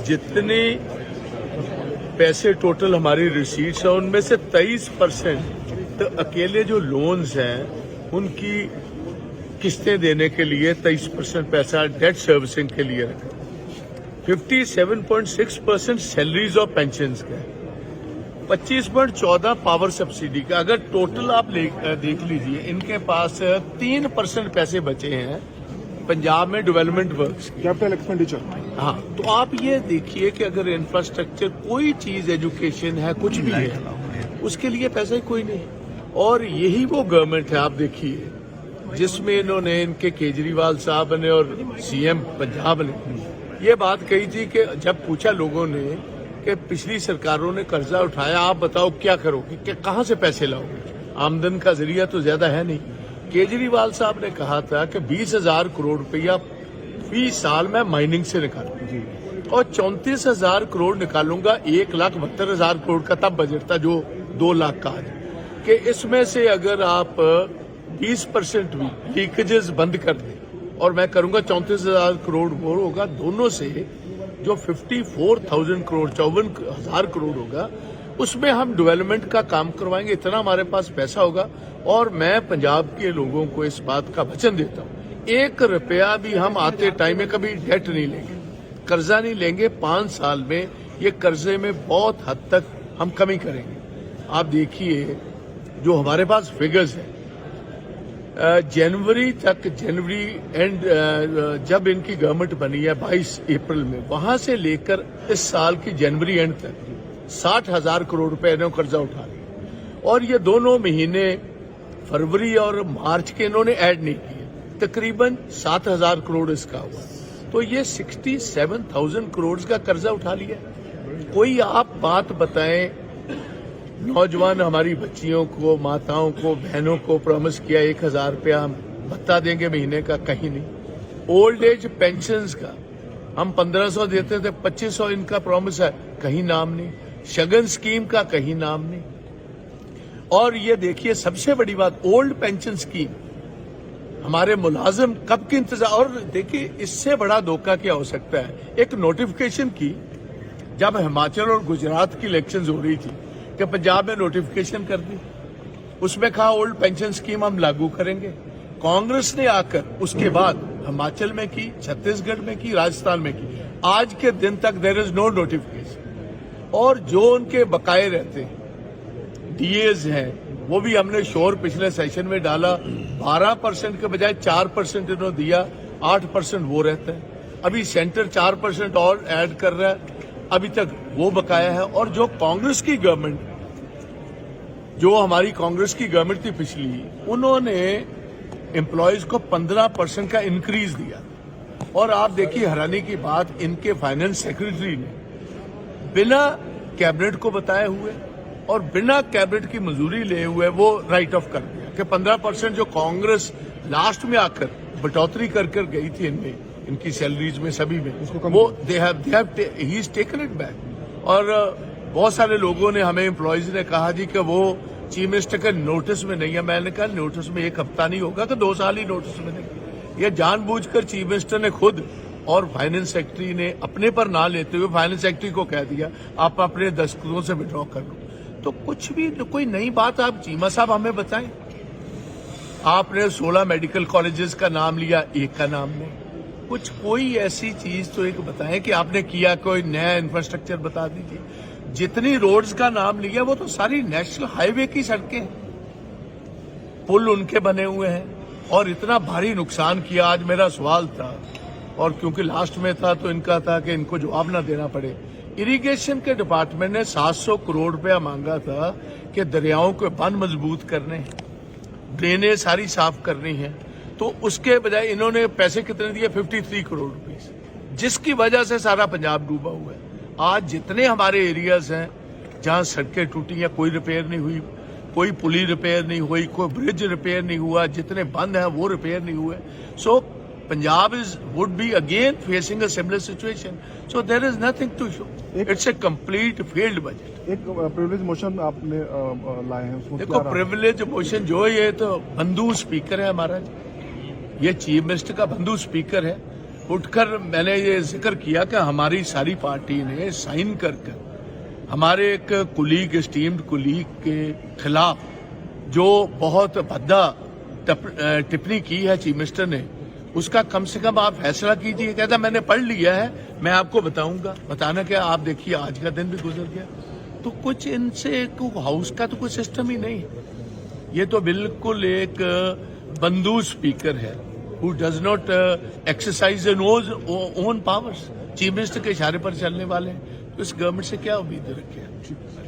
जितने पैसे टोटल हमारी रिसीट्स है उनमें से 23% तो अकेले जो लोन्स हैं उनकी किस्तें देने के लिए 23% पैसा डेट सर्विसिंग के लिए रखा। 57.6% सैलरीज और पेंशन का, 25.14 पावर सब्सिडी का। अगर टोटल आप देख लीजिए, इनके पास 3% पैसे बचे हैं पंजाब में डेवलपमेंट वर्क्स कैपिटल एक्सपेंडिचर। हाँ, तो आप ये देखिए कि अगर इंफ्रास्ट्रक्चर कोई चीज, एजुकेशन है, कुछ भी है, उसके लिए पैसा ही कोई नहीं। और यही वो गवर्नमेंट है, आप देखिए, जिसमें इन्होंने, इनके केजरीवाल साहब ने और सीएम पंजाब ने ये बात कही थी कि जब पूछा लोगों ने कि पिछली सरकारों ने कर्जा उठाया, आप बताओ क्या करोगे, कि कहां से पैसे लाओगे, आमदन का जरिया तो ज्यादा है नहीं। केजरीवाल साहब ने कहा था कि 20,000 करोड़ रुपया फी साल मैं माइनिंग से निकालूंगा और 34,000 करोड़ निकालूंगा। 1,72,000 करोड़ का तब बजट था जो 2 लाख का आज, कि इसमें से अगर आप 20% भी लीकेजेस बंद कर दें और मैं करूंगा 34,000 करोड़ वो होगा, दोनों से जो 54,000 करोड़ 54,000 करोड़ होगा, उसमें हम डेवलपमेंट का काम करवाएंगे। इतना हमारे पास पैसा होगा। और मैं पंजाब के लोगों को इस बात का वचन देता हूं, 1 रुपया भी हम आते टाइम में कभी डेट नहीं लेंगे, कर्जा नहीं लेंगे। 5 साल में ये कर्जे में बहुत हद तक हम कमी करेंगे। आप देखिए जो हमारे पास फिगर्स है, जनवरी एंड जब इनकी गवर्नमेंट बनी है 22 अप्रैल में, वहां से लेकर इस साल की जनवरी एंड तक 60,000 करोड़ रुपए इन्होंने कर्जा उठा लिया। और ये दोनों महीने फरवरी और मार्च के इन्होंने ऐड नहीं किए, तकरीबन 7,000 करोड़ इसका हुआ। तो ये 67,000 करोड़ का कर्जा उठा लिया। कोई आप बात बताएं, नौजवान हमारी बच्चियों को, माताओं को, बहनों को प्रॉमिस किया 1,000 रुपया हम भत्ता देंगे महीने का, कहीं नहीं। ओल्ड एज पेंशन्स का हम 1,500 देते थे, 2,500 इनका प्रॉमिस है, कहीं नाम नहीं। शगन स्कीम का कहीं नाम नहीं। और ये देखिए सबसे बड़ी बात, ओल्ड पेंशन स्कीम, हमारे मुलाजिम कब की इंतजार। और देखिए इससे बड़ा धोखा क्या हो सकता है, एक नोटिफिकेशन की, जब हिमाचल और गुजरात की इलेक्शंस हो रही थी कि पंजाब में नोटिफिकेशन कर दी, उसमें कहा ओल्ड पेंशन स्कीम हम लागू करेंगे। कांग्रेस ने आकर उसके बाद हिमाचल में की, छत्तीसगढ़ में की, राजस्थान में की। आज के दिन तक देयर इज नो नोटिफिकेशन। और जो उनके बकाये रहते हैं, डीएज हैं, वो भी हमने शोर पिछले सेशन में डाला, 12% के बजाय 4% इन्होंने दिया, 8% वो रहता है। अभी सेंटर 4% और ऐड कर रहा है, अभी तक वो बकाया है। और जो कांग्रेस की गवर्नमेंट, जो हमारी कांग्रेस की गवर्नमेंट थी पिछली, उन्होंने एम्प्लॉयज को 15% का इंक्रीज दिया। और आप देखिए हैरानी की बात, इनके फाइनेंस सेक्रेटरी ने बिना कैबिनेट को बताए हुए और बिना कैबिनेट की मंजूरी लिए हुए वो राइट ऑफ कर दिया कि 15% जो कांग्रेस लास्ट में आकर बटौतरी कर गई थी इनमें, इनकी सैलरीज में, सभी में, वो he is taken it back. और बहुत सारे लोगों ने, हमें एम्प्लॉयज ने कहा जी कि वो चीफ मिनिस्टर के नोटिस में नहीं है। मैंने कहा नोटिस में 1 हफ्ता नहीं होगा कि 2 साल ही नोटिस में नहीं। यह जानबूझकर चीफ मिनिस्टर ने खुद और फाइनेंस सेक्रेटरी ने अपने पर ना लेते हुए फाइनेंस सेक्रेटरी को कह दिया आप अपने दस्तखतों से विड्रॉ कर लो। तो कुछ भी, कोई नई बात आप चीमा साहब हमें बताएं। आपने 16 मेडिकल कॉलेजेस का नाम लिया, एक का नाम नहीं। कुछ कोई ऐसी चीज तो एक बताएं कि आपने किया, कोई नया इंफ्रास्ट्रक्चर बता दीजिए। जितनी रोड्स का नाम लिया वो तो सारी नेशनल हाईवे की सड़कें हैं, पुल उनके बने हुए हैं। और इतना भारी नुकसान किया। आज मेरा सवाल था, और क्योंकि लास्ट में था तो इनका था कि इनको जवाब ना देना पड़े। इरिगेशन के डिपार्टमेंट ने 700 करोड़ रुपया मांगा था कि दरियाओं के बांध मजबूत करने हैं, ड्रेनें सारी साफ करनी है। तो उसके बजाय इन्होंने पैसे कितने दिए, 53 करोड़ रुपीस, जिसकी वजह से सारा पंजाब डूबा हुआ है। आज जितने हमारे एरियाज हैं जहां सड़कें टूटी हैं, कोई रिपेयर नहीं हुई, कोई पुली रिपेयर नहीं हुई, कोई ब्रिज रिपेयर नहीं हुआ, जितने बंद हैं वो रिपेयर नहीं हुए। सो Punjab would be again facing a similar situation. So there is nothing to show. It's a complete failed budget. एक प्रिविलेज मोशन आपने लाए हैं, उसमें देखो प्रिविलेज मोशन जो, ये तो बंधु स्पीकर है हमारा, ये चीफ मिनिस्टर का बंधु स्पीकर है। उठकर मैंने ये जिक्र किया कि हमारी सारी पार्टी ने साइन कर हमारे एक कुलीग, स्टीम्ड कुलीग के खिलाफ जो बहुत भद्दा टिप्पणी की है चीफ मिनिस्टर ने, उसका कम से कम आप फैसला कीजिए। कहता मैंने पढ़ लिया है, मैं आपको बताऊंगा। बताना क्या, आप देखिए आज का दिन भी गुजर गया। तो कुछ इनसे हाउस का तो कोई सिस्टम ही नहीं है। ये तो बिल्कुल एक बंदूक स्पीकर है who does not exercise own powers. Chief minister के इशारे पर चलने वाले हैं, तो इस गवर्नमेंट से क्या उम्मीद रखें।